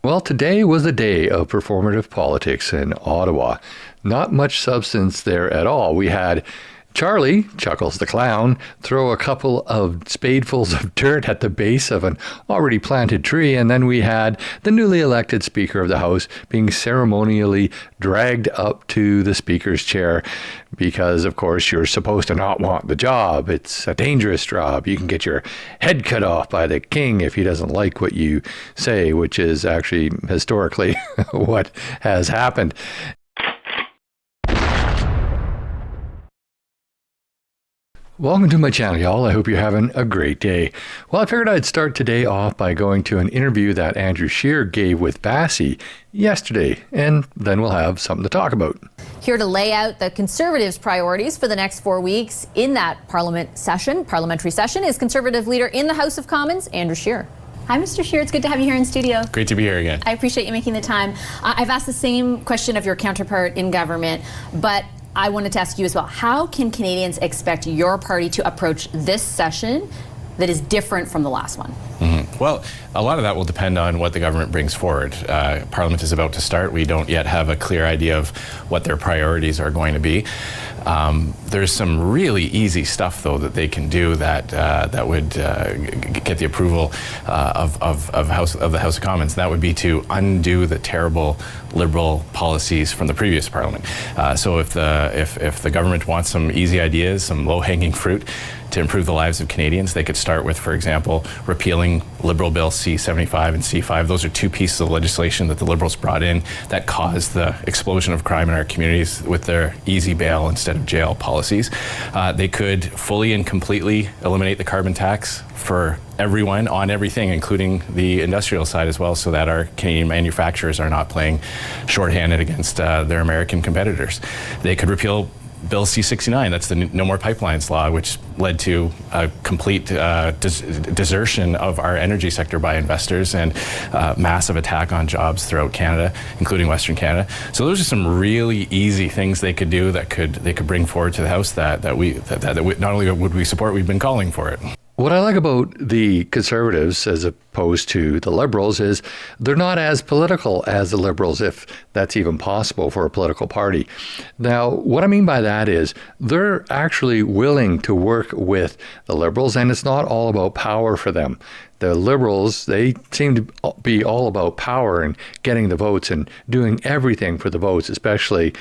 Well, today was a day of performative politics in Ottawa. Not much substance there at all. We had Charlie, Chuckles the Clown, throw a couple of spadefuls of dirt at the base of an already planted tree, and then we had the newly elected Speaker of the House being ceremonially dragged up to the Speaker's chair because, of course, you're supposed to not want the job. It's a dangerous job. You can get your head cut off by the king if he doesn't like what you say, which is actually historically what has happened. Welcome to my channel, y'all. I hope you're having a great day. Well, I figured I'd start today off by going to an interview that Andrew Scheer gave with Bassie yesterday, and then we'll have something to talk about. Here to lay out the Conservatives' priorities for the next 4 weeks in that parliamentary session is Conservative leader in the House of Commons, Andrew Scheer. Hi, Mr. Scheer. It's good to have you here in studio. Great to be here again. I appreciate you making the time. I've asked the same question of your counterpart in government, but I wanted to ask you as well. How can Canadians expect your party to approach this session that is different from the last one? Well, a lot of that will depend on what the government brings forward. Parliament is about to start. We don't yet have a clear idea of what their priorities are going to be. There's some really easy stuff, though, that they can do that would get the approval of the House of Commons. That would be to undo the terrible Liberal policies from the previous Parliament. So if the government wants some easy ideas, some low-hanging fruit to improve the lives of Canadians, they could start with, for example, repealing Liberal Bill C-75 and C-5. Those are two pieces of legislation that the Liberals brought in that caused the explosion of crime in our communities with their easy bail instead of jail policies. They could fully and completely eliminate the carbon tax for everyone on everything, including the industrial side as well, so that our Canadian manufacturers are not playing shorthanded against their American competitors. They could repeal Bill C-69, that's the No More Pipelines law, which led to a complete desertion of our energy sector by investors and massive attack on jobs throughout Canada, including Western Canada. So those are some really easy things they could do that they could bring forward to the House that not only would we support, we've been calling for it. What I like about the Conservatives as opposed to the Liberals is they're not as political as the Liberals, if that's even possible for a political party. Now, what I mean by that is they're actually willing to work with the Liberals, and it's not all about power for them. The Liberals, they seem to be all about power and getting the votes and doing everything for the votes, especially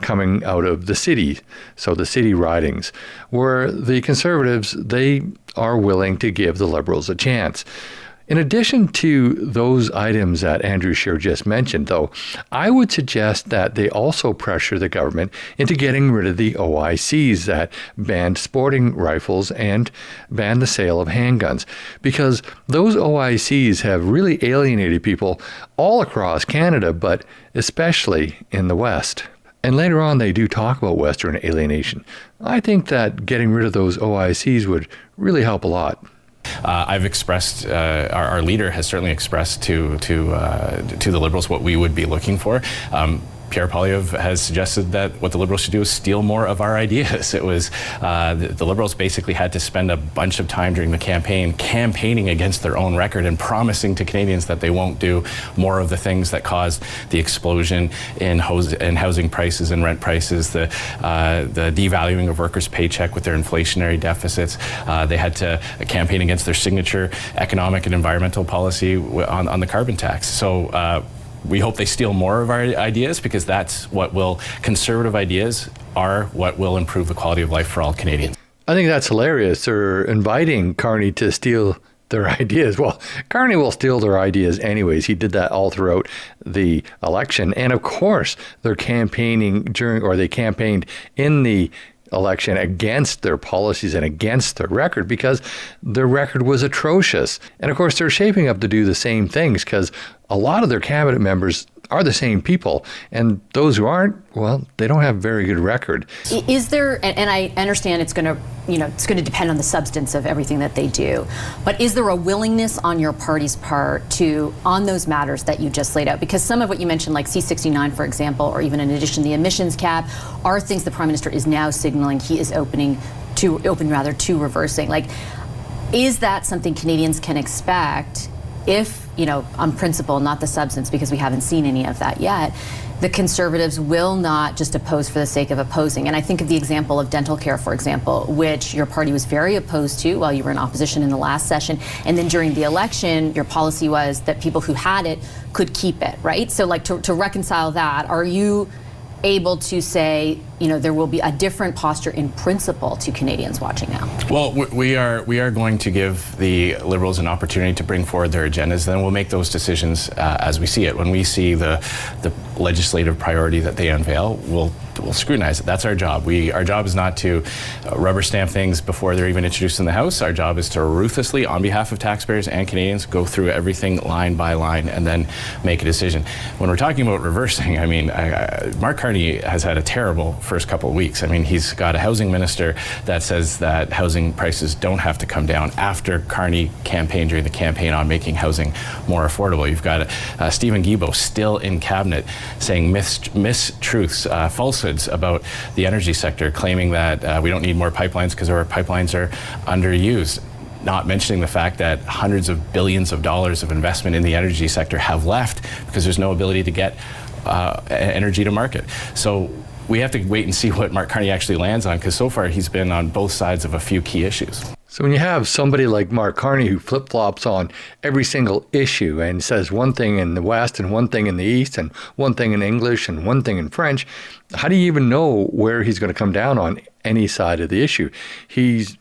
coming out of the city, so the city ridings, where the Conservatives, they are willing to give the Liberals a chance. In addition to those items that Andrew Scheer just mentioned, though, I would suggest that they also pressure the government into getting rid of the OICs that banned sporting rifles and banned the sale of handguns, because those OICs have really alienated people all across Canada, but especially in the West. And later on, they do talk about Western alienation. I think that getting rid of those OICs would really help a lot. I've expressed, our leader has certainly expressed to the Liberals what we would be looking for. Pierre Poilievre has suggested that what the Liberals should do is steal more of our ideas. It was the Liberals basically had to spend a bunch of time during the campaigning against their own record and promising to Canadians that they won't do more of the things that caused the explosion in housing prices and rent prices, the devaluing of workers' paycheck with their inflationary deficits. They had to campaign against their signature economic and environmental policy on the carbon tax. So we hope they steal more of our ideas, because that's what conservative ideas are what will improve the quality of life for all Canadians. I think that's hilarious. They're inviting Carney to steal their ideas. Well, Carney will steal their ideas anyways. He did that all throughout the election. And of course, they're campaigning they campaigned in the election against their policies and against their record, because their record was atrocious. And of course, they're shaping up to do the same things, because a lot of their cabinet members are the same people, and those who aren't, well, they don't have a very good record. Is there, and I understand it's going to depend on the substance of everything that they do, but is there a willingness on your party's part on those matters that you just laid out? Because some of what you mentioned, like C-69, for example, or even in addition the emissions cap, are things the Prime Minister is now signaling he is open to reversing. Like, is that something Canadians can expect if, on principle, not the substance, because we haven't seen any of that yet, the Conservatives will not just oppose for the sake of opposing. And I think of the example of dental care, for example, which your party was very opposed to while you were in opposition in the last session. And then during the election, your policy was that people who had it could keep it, right? So like to reconcile that, are you able to say, there will be a different posture in principle to Canadians watching now? Well, we are going to give the Liberals an opportunity to bring forward their agendas. Then we'll make those decisions as we see it. When we see the legislative priority that they unveil, we'll scrutinize it. That's our job. Our job is not to rubber stamp things before they're even introduced in the House. Our job is to ruthlessly, on behalf of taxpayers and Canadians, go through everything line by line and then make a decision. When we're talking about reversing, Mark Carney has had a terrible first couple of weeks. He's got a housing minister that says that housing prices don't have to come down after Carney campaigned during the campaign on making housing more affordable. You've got Stephen Guilbeault still in cabinet saying mistruths, falsehoods about the energy sector, claiming that we don't need more pipelines because our pipelines are underused. Not mentioning the fact that hundreds of billions of dollars of investment in the energy sector have left because there's no ability to get energy to market. So we have to wait and see what Mark Carney actually lands on, because so far he's been on both sides of a few key issues. So when you have somebody like Mark Carney who flip-flops on every single issue and says one thing in the West and one thing in the East and one thing in English and one thing in French, how do you even know where he's going to come down on any side of the issue? The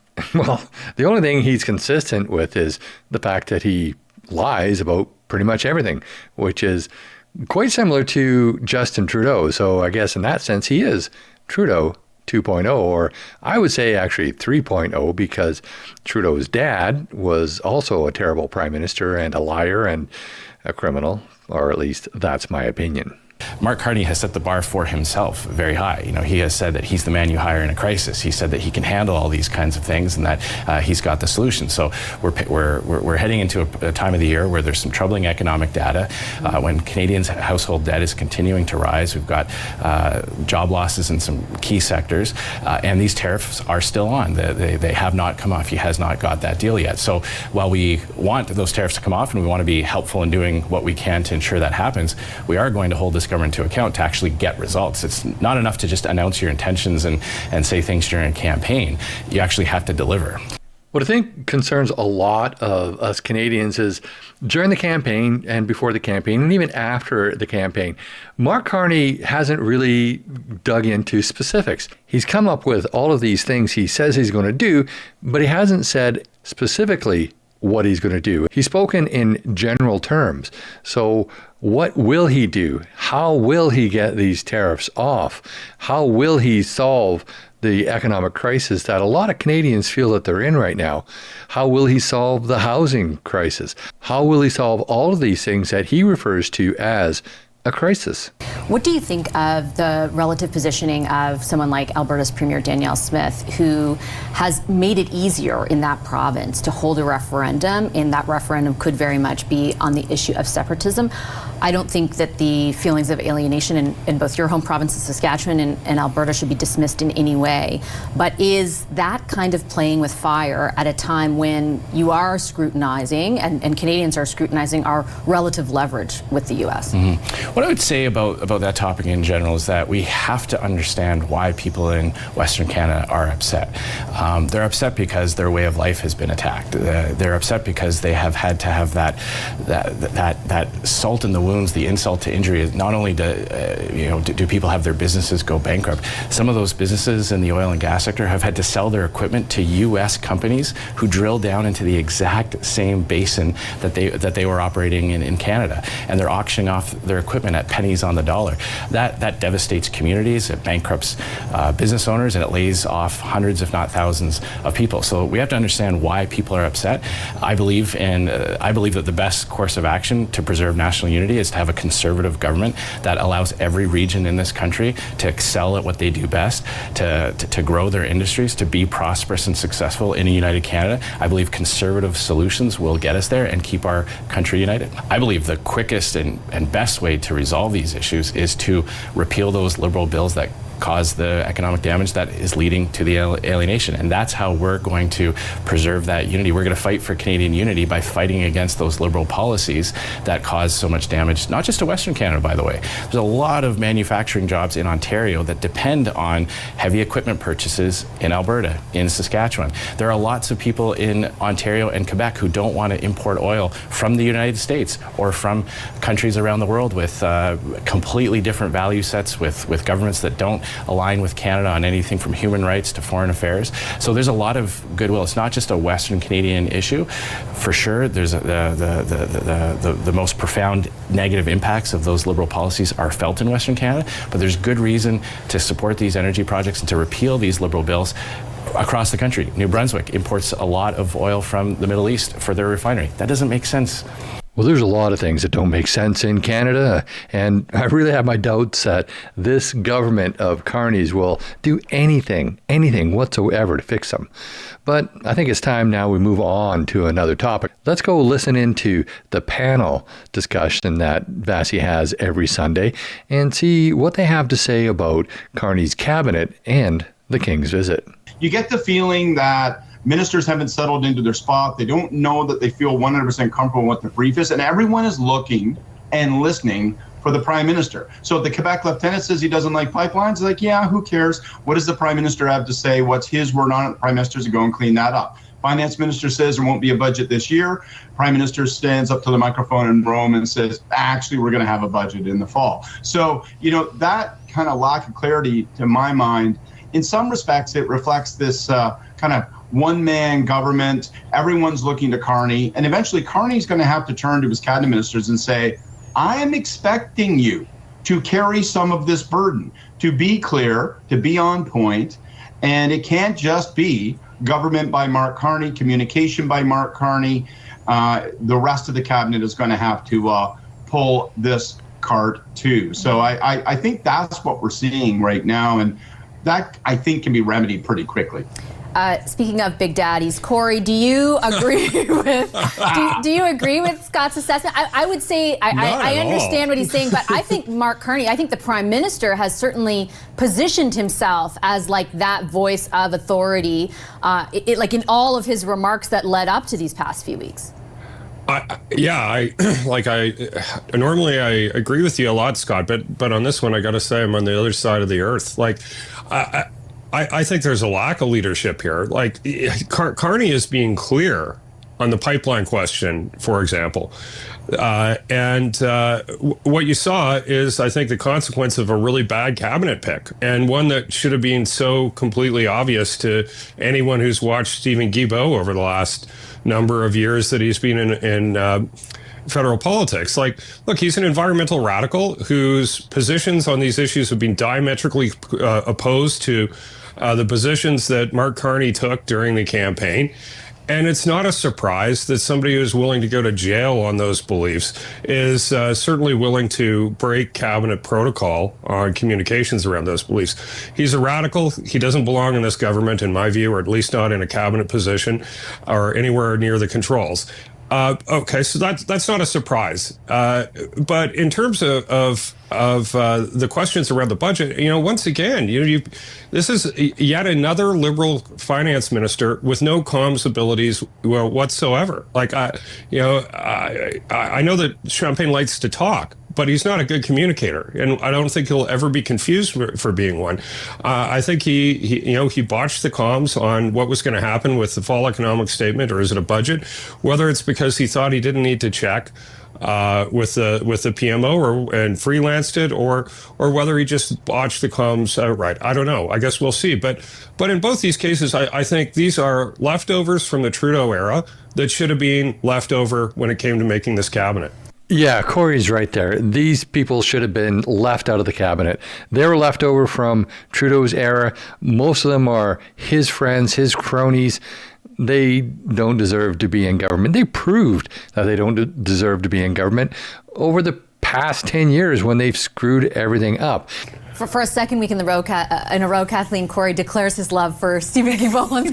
only thing he's consistent with is the fact that he lies about pretty much everything, which is quite similar to Justin Trudeau. So I guess in that sense, he is Trudeau 2.0, or I would say actually 3.0, because Trudeau's dad was also a terrible prime minister and a liar and a criminal, or at least that's my opinion. Mark Carney has set the bar for himself very high. He has said that he's the man you hire in a crisis. He said that he can handle all these kinds of things and that he's got the solution. So we're heading into a time of the year where there's some troubling economic data. When Canadians' household debt is continuing to rise, we've got job losses in some key sectors, and these tariffs are still on. They have not come off. He has not got that deal yet. So while we want those tariffs to come off and we want to be helpful in doing what we can to ensure that happens, we are going to hold this government to account to actually get results. It's not enough to just announce your intentions and say things during a campaign. You actually have to deliver. What I think concerns a lot of us Canadians is during the campaign and before the campaign and even after the campaign, Mark Carney hasn't really dug into specifics. He's come up with all of these things he says he's going to do, but he hasn't said specifically what he's going to do. He's spoken in general terms. So what will he do? How will he get these tariffs off? How will he solve the economic crisis that a lot of Canadians feel that they're in right now? How will he solve the housing crisis? How will he solve all of these things that he refers to as a crisis? What do you think of the relative positioning of someone like Alberta's Premier Danielle Smith, who has made it easier in that province to hold a referendum, and that referendum could very much be on the issue of separatism? I don't think that the feelings of alienation in both your home province of Saskatchewan and Alberta should be dismissed in any way. But is that kind of playing with fire at a time when you are scrutinizing, and Canadians are scrutinizing, our relative leverage with the U.S.? Mm-hmm. What I would say about that topic in general is that we have to understand why people in Western Canada are upset. They're upset because their way of life has been attacked. They're upset because they have had to have that salt in the wounds, the insult to injury. Not only do people have their businesses go bankrupt, some of those businesses in the oil and gas sector have had to sell their equipment to U.S. companies who drill down into the exact same basin that they were operating in Canada, and they're auctioning off their equipment at pennies on the dollar. That devastates communities, it bankrupts business owners, and it lays off hundreds, if not thousands, of people. So we have to understand why people are upset. I believe that the best course of action to preserve national unity is to have a conservative government that allows every region in this country to excel at what they do best, to grow their industries, to be prosperous and successful in a united Canada. I believe conservative solutions will get us there and keep our country united. I believe the quickest and best way to resolve these issues is to repeal those Liberal bills that cause the economic damage that is leading to the alienation. And that's how we're going to preserve that unity. We're going to fight for Canadian unity by fighting against those Liberal policies that cause so much damage, not just to Western Canada, by the way. There's a lot of manufacturing jobs in Ontario that depend on heavy equipment purchases in Alberta, in Saskatchewan. There are lots of people in Ontario and Quebec who don't want to import oil from the United States or from countries around the world with completely different value sets, with governments that don't align with Canada on anything from human rights to foreign affairs. So there's a lot of goodwill. It's not just a Western Canadian issue. For sure, there's the most profound negative impacts of those Liberal policies are felt in Western Canada, but there's good reason to support these energy projects and to repeal these Liberal bills across the country. New Brunswick imports a lot of oil from the Middle East for their refinery. That doesn't make sense. Well, there's a lot of things that don't make sense in Canada, and I really have my doubts that this government of Carney's will do anything whatsoever to fix them. But I think it's time now we move on to another topic. Let's go listen into the panel discussion that Vasi has every Sunday and see what they have to say about Carney's cabinet and the King's visit. You get the feeling that ministers haven't settled into their spot. They don't know that they feel 100% comfortable with the brief is, and everyone is looking and listening for the Prime Minister. So if the Quebec Lieutenant says he doesn't like pipelines, like, yeah, who cares? What does the Prime Minister have to say? What's his word on it? The Prime Minister's to go and clean that up. Finance Minister says there won't be a budget this year. Prime Minister stands up to the microphone in Rome and says, actually, we're going to have a budget in the fall. So, that kind of lack of clarity, to my mind, in some respects, it reflects this kind of one-man government. Everyone's looking to Carney, and eventually Carney's going to have to turn to his cabinet ministers and say, I am expecting you to carry some of this burden, to be clear, to be on point, and it can't just be government by Mark Carney, communication by Mark Carney. The rest of the cabinet is going to have to pull this cart too. So I think that's what we're seeing right now, and that, I think, can be remedied pretty quickly. Speaking of big daddies, Corey, do you agree with do you agree with Scott's assessment? I would say I understand what he's saying, but I think Mark Carney, I think the Prime Minister has certainly positioned himself as like that voice of authority, like in all of his remarks that led up to these past few weeks. Normally I agree with you a lot, Scott, but on this one, I got to say I'm on the other side of the earth. Like, I think there's a lack of leadership here. Like, Carney is being clear on the pipeline question, for example. What you saw is, I think, the consequence of a really bad cabinet pick, and one that should have been so completely obvious to anyone who's watched Stephen Guilbeault over the last number of years that he's been in federal politics. Like, look, he's an environmental radical whose positions on these issues have been diametrically opposed to the positions that Mark Carney took during the campaign. And it's not a surprise that somebody who's willing to go to jail on those beliefs is certainly willing to break cabinet protocol on communications around those beliefs. He's a radical. He doesn't belong in this government, in my view, or at least not in a cabinet position or anywhere near the controls. Okay, so that's not a surprise. But in terms of the questions around the budget, once again, this is yet another Liberal finance minister with no comms abilities whatsoever. Like, I know that Champagne likes to talk, but he's not a good communicator, and I don't think he'll ever be confused for being one. I think he botched the comms on what was going to happen with the fall economic statement, or is it a budget? Whether it's because he thought he didn't need to check with the PMO and freelanced it, or whether he just botched the comms outright. I don't know. I guess we'll see. But in both these cases, I think these are leftovers from the Trudeau era that should have been left over when it came to making this cabinet. Yeah, Corey's right there. These people should have been left out of the cabinet. They were left over from Trudeau's era. Most of them are his friends, his cronies. They don't deserve to be in government. They proved that they don't deserve to be in government over the past 10 years when they've screwed everything up. For a second week in a row, Kathleen Corey declares his love for Stephen Guilbeault on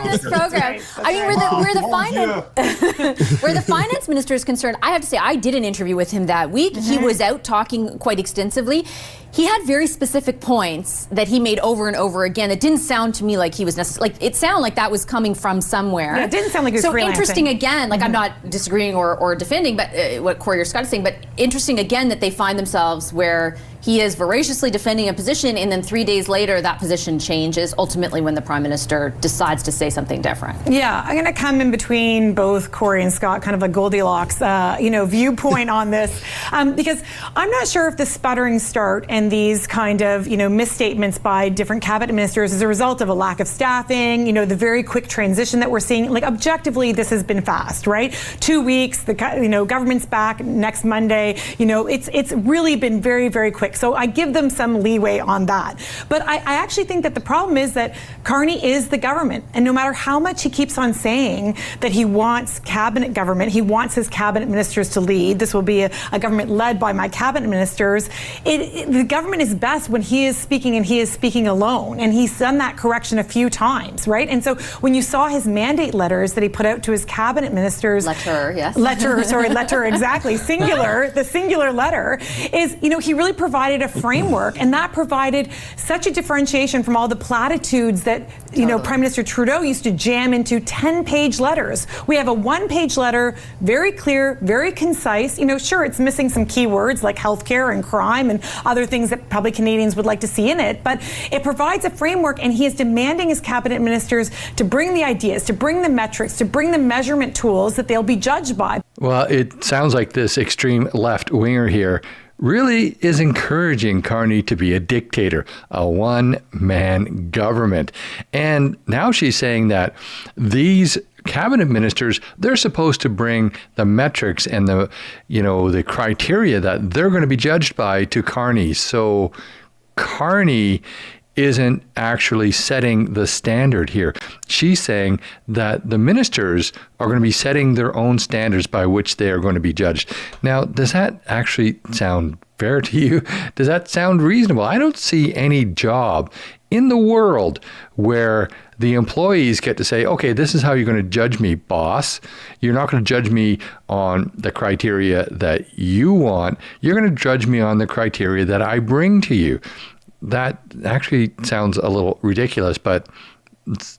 this program. I mean, where the finance minister is concerned, I have to say, I did an interview with him that week. He was out talking quite extensively. He had very specific points that he made over and over again. It didn't sound to me like he was necessarily, like, it sounded like that was coming from somewhere. Yeah, it didn't sound like he was so freelancing. Interesting again, like I'm not disagreeing or defending, but what Corey or Scott is saying, but interesting again that they find themselves where he is voraciously defending a position, and then 3 days later that position changes, ultimately when the Prime Minister decides to say something different. Yeah, I'm going to come in between both Corey and Scott, kind of a Goldilocks, viewpoint on this, because I'm not sure if the sputtering start and these kind of, misstatements by different cabinet ministers is a result of a lack of staffing, the very quick transition that we're seeing. Like, objectively, this has been fast, right? 2 weeks, the government's back next Monday. It's really been very, very quick. So I give them some leeway on that. But I actually think that the problem is that Carney is the government. And no matter how much he keeps on saying that he wants cabinet government, he wants his cabinet ministers to lead, this will be a government led by my cabinet ministers, the government is best when he is speaking and he is speaking alone. And he's done that correction a few times, right? And so when you saw his mandate letters that he put out to his cabinet ministers. Letter, exactly. Singular, the singular letter is, he really provided a framework, and that provided such a differentiation from all the platitudes that, Prime Minister Trudeau used to jam into 10-page letters. We have a one-page letter, very clear, very concise. Sure, it's missing some key words like healthcare and crime and other things that probably Canadians would like to see in it, but it provides a framework, and he is demanding his cabinet ministers to bring the ideas, to bring the metrics, to bring the measurement tools that they'll be judged by. Well, it sounds like this extreme left-winger here really is encouraging Carney to be a dictator, a one-man government. And now she's saying that these cabinet ministers, they're supposed to bring the metrics and the criteria that they're going to be judged by to Carney. So Carney isn't actually setting the standard here. She's saying that the ministers are going to be setting their own standards by which they are going to be judged. Now, does that actually sound fair to you? Does that sound reasonable? I don't see any job in the world where the employees get to say, okay, this is how you're going to judge me, boss. You're not going to judge me on the criteria that you want. You're going to judge me on the criteria that I bring to you. That actually sounds a little ridiculous, but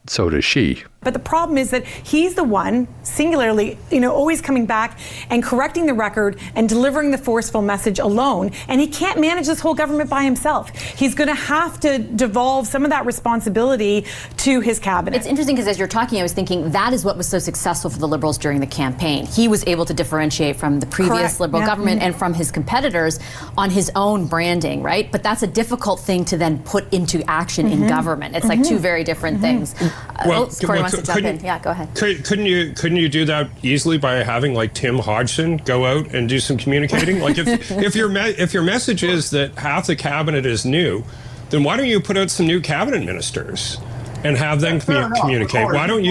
so does she. But the problem is that he's the one, singularly, always coming back and correcting the record and delivering the forceful message alone. And he can't manage this whole government by himself. He's going to have to devolve some of that responsibility to his cabinet. It's interesting because as you're talking, I was thinking that is what was so successful for the Liberals during the campaign. He was able to differentiate from the previous Liberal government and from his competitors on his own branding, right? But that's a difficult thing to then put into action in government. It's like two very different things. Corey wants to jump in. Yeah, go ahead. Couldn't you do that easily by having like Tim Hodgson go out and do some communicating? Like if your message is that half the cabinet is new, then why don't you put out some new cabinet ministers and have them communicate? Why don't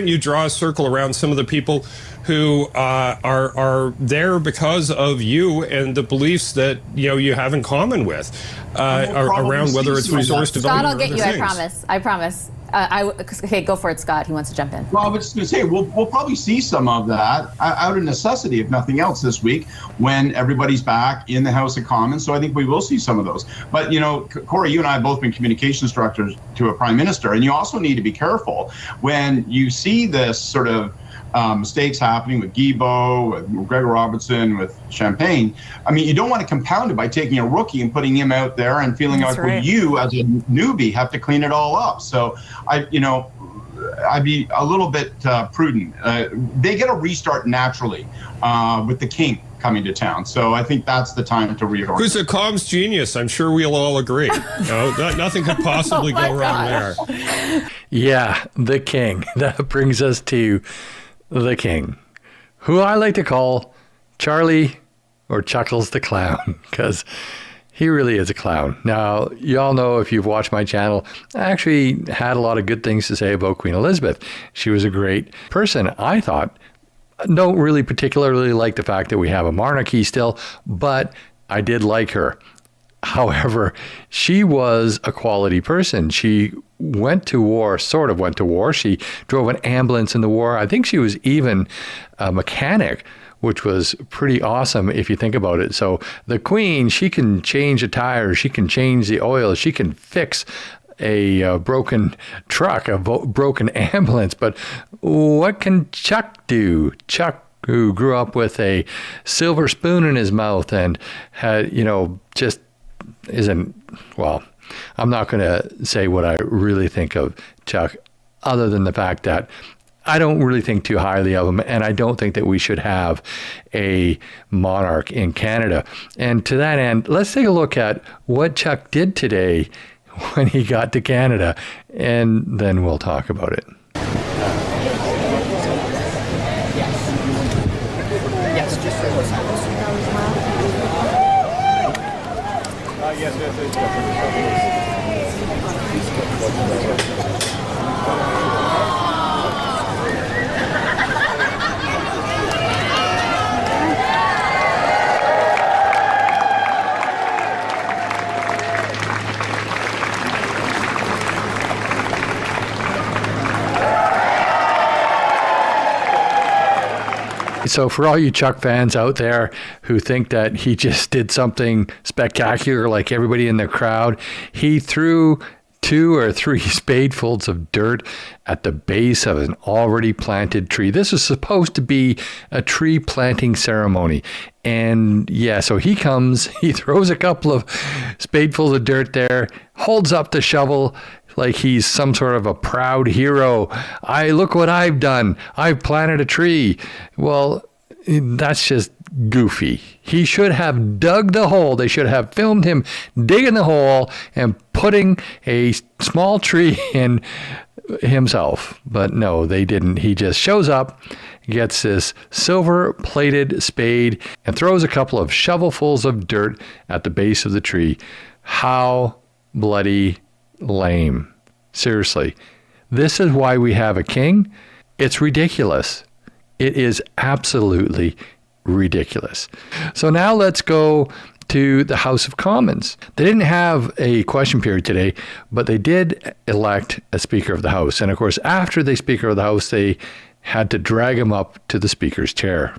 you draw a circle around some of the people who are there because of you and the beliefs that you have in common with around whether it's resource development. Scott, I'll get you. I promise. Okay, go for it, Scott. He wants to jump in. Well, I was just going to say, we'll probably see some of that out of necessity, if nothing else, this week when everybody's back in the House of Commons. So I think we will see some of those. But, Corey, you and I have both been communication instructors to a prime minister, and you also need to be careful when you see this sort of mistakes happening with Guilbeault, with Gregor Robertson, with Champagne. I mean, you don't want to compound it by taking a rookie and putting him out there and feeling like, well, you as a newbie have to clean it all up. So I'd be a little bit prudent. They get a restart naturally with the king coming to town. So I think that's the time to reorganize. Who's a comms genius? I'm sure we'll all agree. Nothing could possibly go wrong there. Yeah, the king. That brings us to the king, who I like to call Charlie or Chuckles the Clown, because he really is a clown. Now, y'all know if you've watched my channel, I actually had a lot of good things to say about Queen Elizabeth. She was a great person, I thought. Don't really particularly like the fact that we have a monarchy still, but I did like her. However, she was a quality person. She went to war, sort of went to war. She drove an ambulance in the war. I think she was even a mechanic, which was pretty awesome if you think about it. So the Queen, she can change a tire, she can change the oil, she can fix a broken truck, a broken ambulance. But what can Chuck do? Chuck, who grew up with a silver spoon in his mouth and had, just isn't, well, I'm not going to say what I really think of Chuck, other than the fact that I don't really think too highly of him, and I don't think that we should have a monarch in Canada. And to that end, let's take a look at what Chuck did today when he got to Canada, and then we'll talk about it. Yes, just for those. So for all you Chuck fans out there who think that he just did something spectacular like everybody in the crowd, he threw 2 or 3 spadefuls of dirt at the base of an already planted tree. This is supposed to be a tree planting ceremony. And yeah, so he comes, he throws a couple of spadefuls of dirt there, holds up the shovel like he's some sort of a proud hero. Look what I've done. I've planted a tree. Well, that's just goofy. He should have dug the hole. They should have filmed him digging the hole and putting a small tree in himself. But no, they didn't. He just shows up, gets this silver-plated spade, and throws a couple of shovelfuls of dirt at the base of the tree. How bloody lame. Seriously. This is why we have a king. It's ridiculous. It is absolutely ridiculous. So now let's go to the House of Commons. They didn't have a question period today, but they did elect a Speaker of the House. And of course, after the Speaker of the House, they had to drag him up to the Speaker's chair.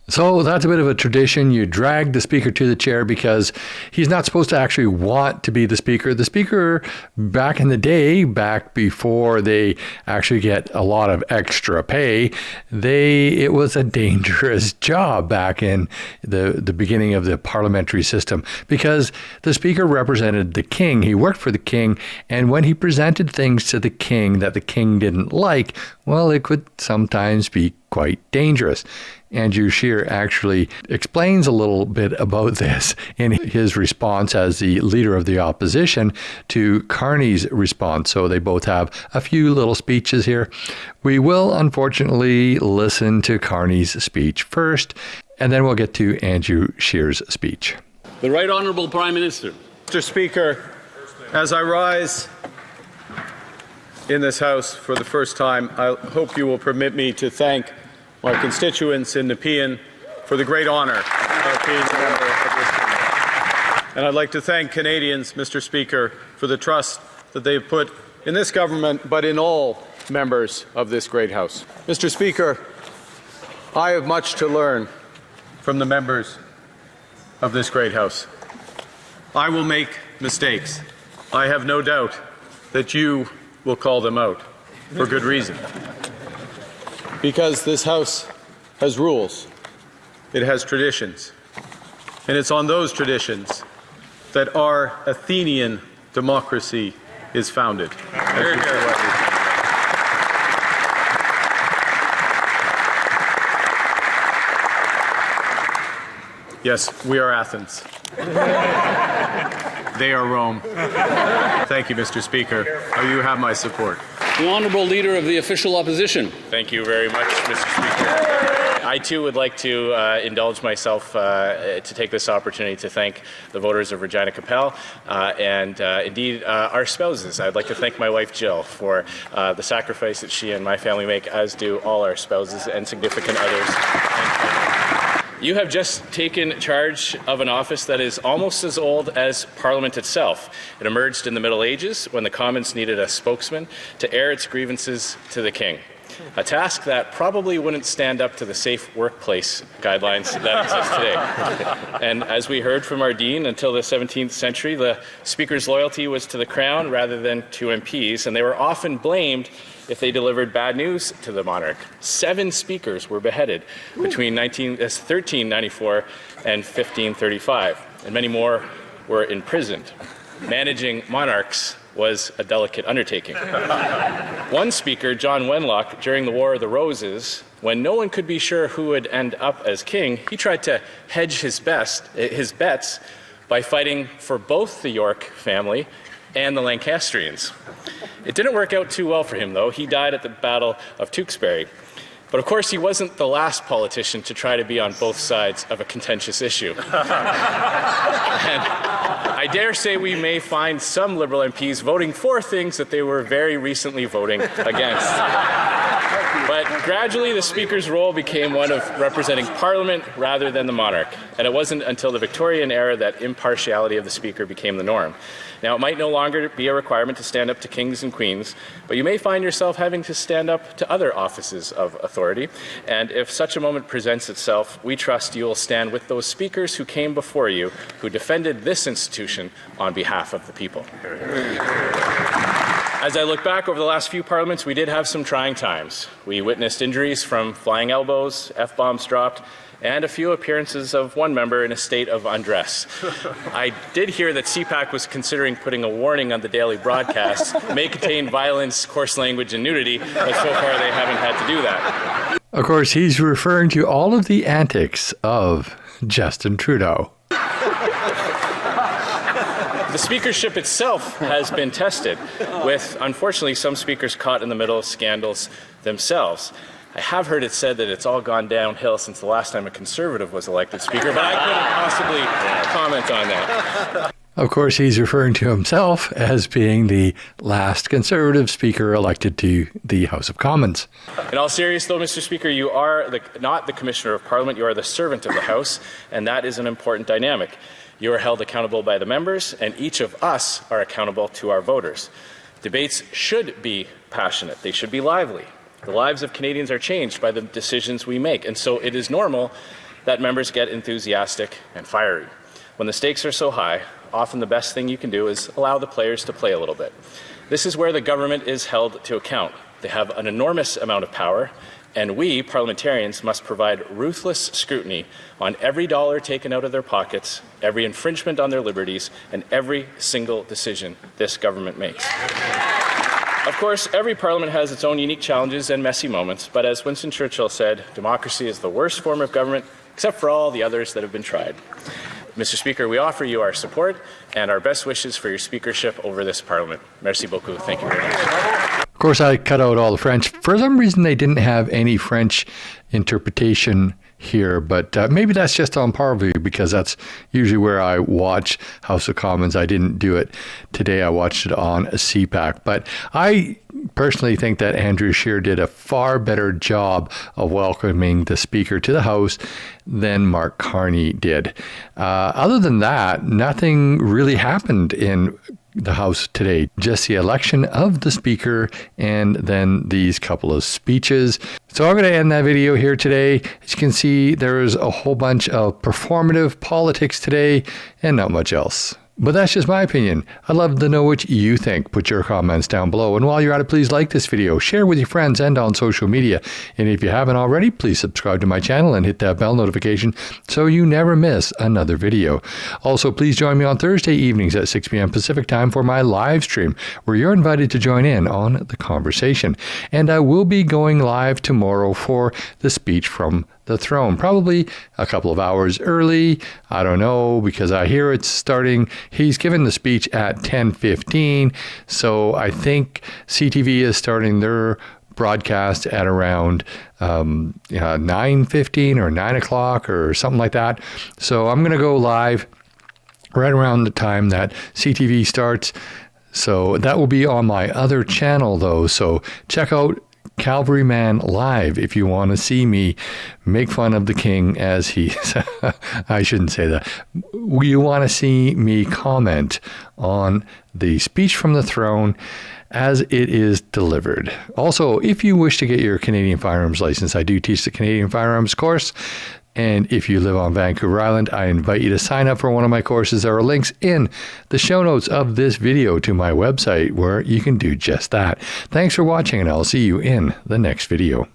So that's a bit of a tradition. You drag the Speaker to the chair because he's not supposed to actually want to be the Speaker. The Speaker, back in the day, back before they actually get a lot of extra pay, it was a dangerous job back in the beginning of the parliamentary system because the Speaker represented the King. He worked for the King, and when he presented things to the King that the King didn't like, well, it could sometimes be quite dangerous. Andrew Scheer actually explains a little bit about this in his response as the leader of the opposition to Carney's response. So they both have a few little speeches here. We will unfortunately listen to Carney's speech first, and then we'll get to Andrew Scheer's speech. The Right Honourable Prime Minister. Mr. Speaker, as I rise in this House for the first time, I hope you will permit me to thank my constituents in Nepean for the great honour of being a member of this government. And I'd like to thank Canadians, Mr. Speaker, for the trust that they've put in this government, but in all members of this great House. Mr. Speaker, I have much to learn from the members of this great House. I will make mistakes. I have no doubt that you will call them out for good reason. Because this House has rules, it has traditions, and it's on those traditions that our Athenian democracy is founded. Hear, hear. Yes, we are Athens. They are Rome. Thank you, Mr. Speaker. You have my support. The Honourable Leader of the Official Opposition. Thank you very much, Mr. Speaker. I too would like to indulge myself to take this opportunity to thank the voters of Regina Capel and indeed our spouses. I'd like to thank my wife Jill for the sacrifice that she and my family make, as do all our spouses and significant others. You have just taken charge of an office that is almost as old as Parliament itself. It emerged in the Middle Ages when the Commons needed a spokesman to air its grievances to the King. A task that probably wouldn't stand up to the safe workplace guidelines that exist today. And as we heard from our Dean, until the 17th century, the Speaker's loyalty was to the Crown rather than to MPs, and they were often blamed if they delivered bad news to the monarch. 7 speakers were beheaded between 1394 and 1535, and many more were imprisoned. Managing monarchs was a delicate undertaking. One speaker, John Wenlock, during the War of the Roses, when no one could be sure who would end up as king, he tried to hedge his bets by fighting for both the York family and the Lancastrians. It didn't work out too well for him, though. He died at the Battle of Tewkesbury. But of course, he wasn't the last politician to try to be on both sides of a contentious issue. And I dare say we may find some Liberal MPs voting for things that they were very recently voting against. But gradually, the Speaker's role became one of representing Parliament rather than the monarch. And it wasn't until the Victorian era that impartiality of the Speaker became the norm. Now, it might no longer be a requirement to stand up to kings and queens, but you may find yourself having to stand up to other offices of authority. And if such a moment presents itself, we trust you will stand with those speakers who came before you, who defended this institution on behalf of the people. As I look back over the last few parliaments, we did have some trying times. We witnessed injuries from flying elbows, F-bombs dropped, and a few appearances of one member in a state of undress. I did hear that CPAC was considering putting a warning on the daily broadcasts, may contain violence, coarse language, and nudity, but so far they haven't had to do that. Of course, he's referring to all of the antics of Justin Trudeau. The speakership itself has been tested, with, unfortunately, some speakers caught in the middle of scandals themselves. I have heard it said that it's all gone downhill since the last time a Conservative was elected Speaker, but I couldn't possibly comment on that. Of course, he's referring to himself as being the last Conservative Speaker elected to the House of Commons. In all seriousness, though, Mr. Speaker, you are not the Commissioner of Parliament, you are the servant of the House, and that is an important dynamic. You are held accountable by the members, and each of us are accountable to our voters. Debates should be passionate. They should be lively. The lives of Canadians are changed by the decisions we make, and so it is normal that members get enthusiastic and fiery. When the stakes are so high, often the best thing you can do is allow the players to play a little bit. This is where the government is held to account. They have an enormous amount of power, and we, parliamentarians, must provide ruthless scrutiny on every dollar taken out of their pockets, every infringement on their liberties, and every single decision this government makes. Of course, every parliament has its own unique challenges and messy moments, but as Winston Churchill said, democracy is the worst form of government, except for all the others that have been tried. Mr. Speaker, we offer you our support and our best wishes for your speakership over this parliament. Merci beaucoup. Thank you very much. Of course, I cut out all the French. For some reason, they didn't have any French interpretation here, but maybe that's just on Parview because that's usually where I watch House of Commons. I didn't do it today. I watched it on a CPAC, but I personally think that Andrew Scheer did a far better job of welcoming the Speaker to the House than Mark Carney did. Other than that, nothing really happened in the House today. Just the election of the Speaker and then these couple of speeches. So I'm going to end that video here today. As you can see, there's a whole bunch of performative politics today and not much else. But that's just my opinion. I'd love to know what you think. Put your comments down below. And while you're at it, please like this video, share with your friends and on social media. And if you haven't already, please subscribe to my channel and hit that bell notification so you never miss another video. Also, please join me on Thursday evenings at 6 p.m. Pacific time for my live stream, where you're invited to join in on the conversation. And I will be going live tomorrow for the speech from the Throne, probably a couple of hours early. I don't know, because I hear it's starting. He's given the speech at 10:15, so I think CTV is starting their broadcast at around 9:15 or 9 o'clock or something like that. So I'm going to go live right around the time that CTV starts. So that will be on my other channel, though. So check out Calvaryman Live if you want to see me make fun of the king as he I shouldn't say that. You want to see me comment on the speech from the Throne as it is delivered. Also, if you wish to get your Canadian firearms license, I do teach the Canadian firearms course. And if you live on Vancouver Island, I invite you to sign up for one of my courses. There are links in the show notes of this video to my website where you can do just that. Thanks for watching, and I'll see you in the next video.